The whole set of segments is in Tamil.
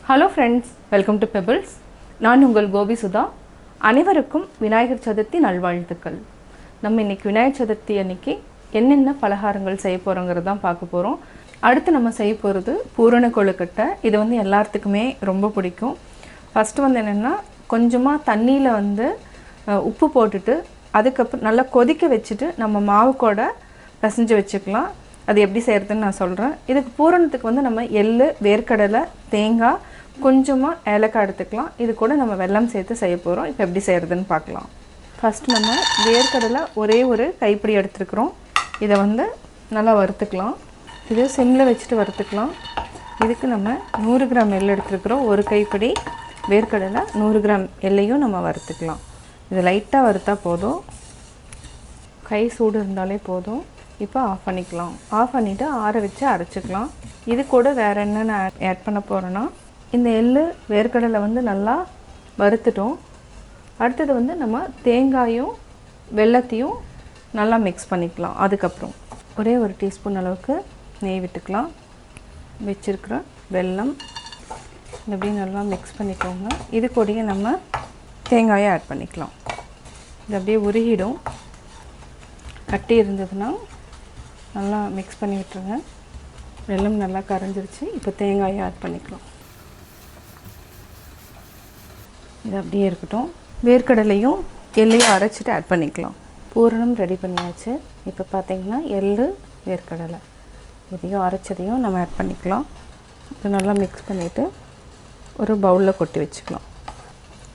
Hello friends, welcome to pebbles. நான் உங்கள் கோபி சுதா. அனைவருக்கும் விநாயகர் சதுர்த்தி நல்வாழ்த்துக்கள். நம்ம இன்றைக்கி விநாயகர் சதுர்த்தி அன்றைக்கி என்னென்ன பலகாரங்கள் செய்ய போகிறோங்கிறது தான் பார்க்க போகிறோம். அடுத்து நம்ம செய்ய போகிறது பூரண கொழுக்கட்டை. இது எல்லாத்துக்குமே ரொம்ப பிடிக்கும். ஃபஸ்ட்டு என்னென்னா, கொஞ்சமாக தண்ணியில் உப்பு போட்டுட்டு அதுக்கப்புறம் நல்லா கொதிக்க வச்சுட்டு நம்ம மாவு கூட பிசைஞ்சு வச்சுக்கலாம். அது எப்படி செய்கிறதுன்னு நான் சொல்கிறேன். இதுக்கு பூரணத்துக்கு நம்ம எள்ளு, வேர்க்கடலை, தேங்காய், கொஞ்சமாக ஏலக்காய் எடுத்துக்கலாம். இது கூட நம்ம வெல்லம் சேர்த்து செய்ய போகிறோம். இப்போ எப்படி செய்கிறதுன்னு பார்க்கலாம். ஃபஸ்ட்டு நம்ம வேர்க்கடலை ஒரே ஒரு கைப்பிடி எடுத்துருக்குறோம். இதை நல்லா வறுத்துக்கலாம். இது சிம்மில் வச்சுட்டு வறுத்துக்கலாம். இதுக்கு நம்ம 100 கிராம் எள் எடுத்துருக்குறோம். ஒரு கைப்பிடி வேர்க்கடலை, 100 கிராம் எள்ளையும் நம்ம வறுத்துக்கலாம். இது லைட்டாக வறுத்தா போதும், கை சூடு இருந்தாலே போதும். இப்போ ஆஃப் பண்ணிக்கலாம். ஆஃப் பண்ணிவிட்டு ஆற வச்சு அரைச்சிக்கலாம். இது கூட வேறு என்னென்ன ஆட் பண்ண போகிறோன்னா, இந்த எள்ளு வேர்க்கடலை நல்லா வறுத்துட்டோம். அடுத்தது நம்ம தேங்காயும் வெல்லத்தையும் நல்லா மிக்ஸ் பண்ணிக்கலாம். அதுக்கப்புறம் ஒரே ஒரு டீஸ்பூன் அளவுக்கு நெய் விட்டுக்கலாம். வச்சுருக்கிற வெல்லம் அப்படியே நல்லா மிக்ஸ் பண்ணிக்கோங்க. இது கூடயே நம்ம தேங்காயை ஆட் பண்ணிக்கலாம். இது அப்படியே உருகிடும். கட்டி இருந்ததுன்னா நல்லா மிக்ஸ் பண்ணி விட்டுருங்க. வெல்லம் நல்லா கரைஞ்சிருச்சு. இப்போ தேங்காயை ஆட் பண்ணிக்கலாம். இது அப்படியே இருக்கட்டும். வேர்க்கடலையும் எள்ளையும் அரைச்சிட்டு ஆட் பண்ணிக்கலாம். பூரணம் ரெடி பண்ணியாச்சு. இப்போ பார்த்திங்கன்னா எள்ளு, வேர்க்கடலை இதையும் அரைச்சதையும் நம்ம ஆட் பண்ணிக்கலாம். இது நல்லா மிக்ஸ் பண்ணிவிட்டு ஒரு பவுலில் கொட்டி வச்சுக்கலாம்.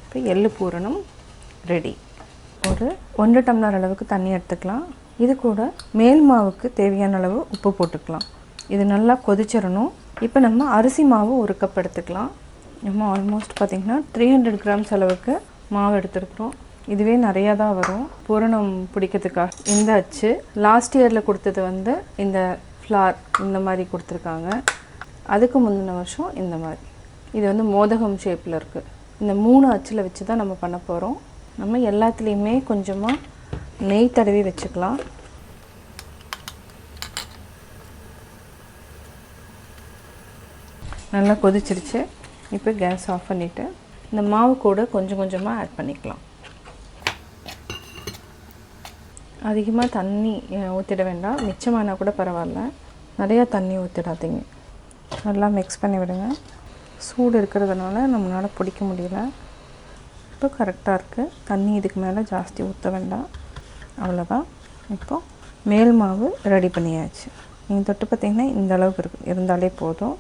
இப்போ எள்ளு பூரணம் ரெடி. ஒரு 1 டம்ளர் அளவுக்கு தண்ணி எடுத்துக்கலாம். இது கூட மேல் மாவுக்கு தேவையான அளவு உப்பு போட்டுக்கலாம். இது நல்லா கொதிச்சிடணும். இப்போ நம்ம அரிசி மாவு 1 கப் எடுத்துக்கலாம். நம்ம ஆல்மோஸ்ட் பார்த்திங்கன்னா 300 கிராம்ஸ் அளவுக்கு மாவு எடுத்துருக்குறோம். இதுவே நிறையா தான் வரும் பூரணம் பிடிக்கிறதுக்காக. இந்த அச்சு லாஸ்ட் இயரில் கொடுத்தது இந்த ஃப்ளார் இந்த மாதிரி கொடுத்துருக்காங்க. அதுக்கு முந்தின வருஷம் இந்த மாதிரி. இது மோதகம் ஷேப்பில் இருக்குது. இந்த 3 அச்சில் வச்சு தான் நம்ம பண்ண போகிறோம். நம்ம எல்லாத்துலேயுமே கொஞ்சமாக நெய் தடவி வச்சுக்கலாம். நல்லா கொதிச்சிருச்சு. இப்போ கேஸ் ஆஃப் பண்ணிவிட்டு இந்த மாவு கூட கொஞ்சம் கொஞ்சமாக ஆட் பண்ணிக்கலாம். அதிகமாக தண்ணி ஊற்றிட வேண்டாம். மிச்சமானால் கூட பரவாயில்ல, நிறையா தண்ணி ஊற்றிடாதீங்க. நல்லா மிக்ஸ் பண்ணி விடுங்க. சூடு இருக்கிறதுனால நம்மளால் பிடிக்க முடியல. இப்போ கரெக்டாக இருக்குது. தண்ணி இதுக்கு மேலே ஜாஸ்தி ஊற்ற வேண்டாம். அவ்வளோதான். இப்போது மேல் மாவு ரெடி பண்ணியாச்சு. நீங்கள் தொட்டு பார்த்திங்கன்னா இந்த அளவுக்கு இருந்தாலே போதும்.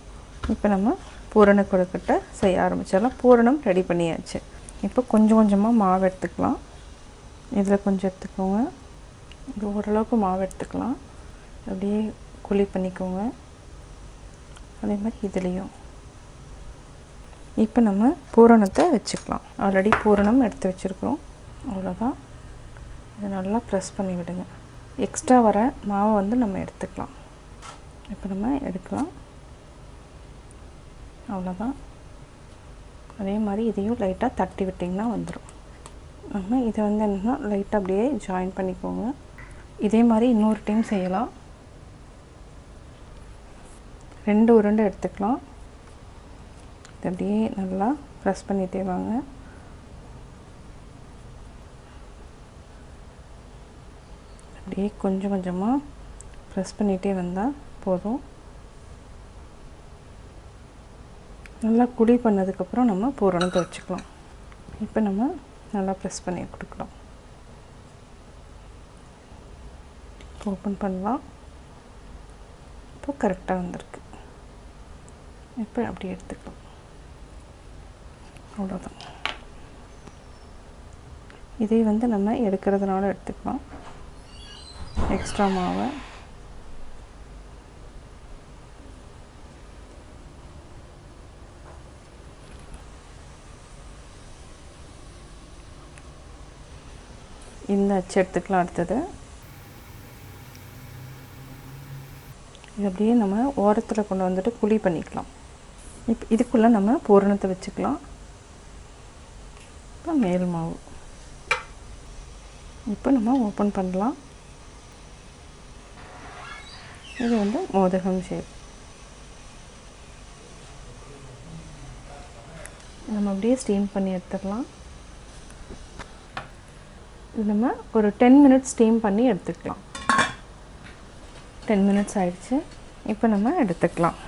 இப்போ நம்ம பூரண கொழுக்கட்டை செய்ய ஆரம்பிச்சிடலாம். பூரணம் ரெடி பண்ணியாச்சு. இப்போ கொஞ்சம் கொஞ்சமாக மாவு எடுத்துக்கலாம். இதில் கொஞ்சம் எடுத்துக்கோங்க. இது ஓரளவுக்கு மாவு எடுத்துக்கலாம். அப்படியே குழி பண்ணிக்கோங்க. அதே மாதிரி இதுலேயும். இப்போ நம்ம பூரணத்தை வச்சுக்கலாம். ஆல்ரெடி பூரணம் எடுத்து வச்சுருக்கோம். அவ்வளோதான். இதை நல்லா ப்ரெஸ் பண்ணி விடுங்க. எக்ஸ்ட்ரா வர மாவை நம்ம எடுத்துக்கலாம். இப்போ நம்ம எடுக்கலாம். அவ்வளோதான். அதே மாதிரி இதையும் லைட்டாக தட்டி விட்டிங்கன்னா வந்துடும். நம்ம இதை என்னென்னா லைட்டாக அப்படியே ஜாயின் பண்ணிக்கோங்க. இதே மாதிரி இன்னொரு டைம் செய்யலாம். 2 உருண்டை எடுத்துக்கலாம். இது அப்படியே நல்லா ப்ரெஸ் பண்ணிகிட்டே வாங்க. அப்படியே கொஞ்சம் கொஞ்சமாக ப்ரெஸ் பண்ணிகிட்டே வந்தால் போதும். நல்லா குழி பண்ணதுக்கப்புறம் நம்ம பூரணத்தை வச்சுக்கலாம். இப்போ நம்ம நல்லா ப்ரெஸ் பண்ணி கொடுக்கலாம். ஓப்பன் பண்ணலாம். இப்போ கரெக்டாக வந்திருக்கு. இப்போ அப்படியே எடுத்துக்கலாம். அவ்வளோதான். இதே நம்ம எடுக்கிறதுனால எடுத்துக்கலாம். எக்ஸ்ட்ரா மாவை இந்த அச்சு எடுத்துக்கலாம். அடுத்தது இது அப்படியே நம்ம ஓரத்தில் கொண்டு வந்துட்டு குழி பண்ணிக்கலாம். இப்போ இதுக்குள்ளே நம்ம பூரணத்தை வச்சுக்கலாம். இப்போ மேல் மாவு இப்போ நம்ம ஓப்பன் பண்ணலாம். இது மோதகம் ஷேப். நம்ம அப்படியே ஸ்டீம் பண்ணி எடுத்துக்கலாம். இது நம்ம ஒரு 10 மினிட்ஸ் ஸ்டீம் பண்ணி எடுத்துக்கலாம். 10 மினிட்ஸ் ஆயிடுச்சு. இப்போ நம்ம எடுத்துக்கலாம்.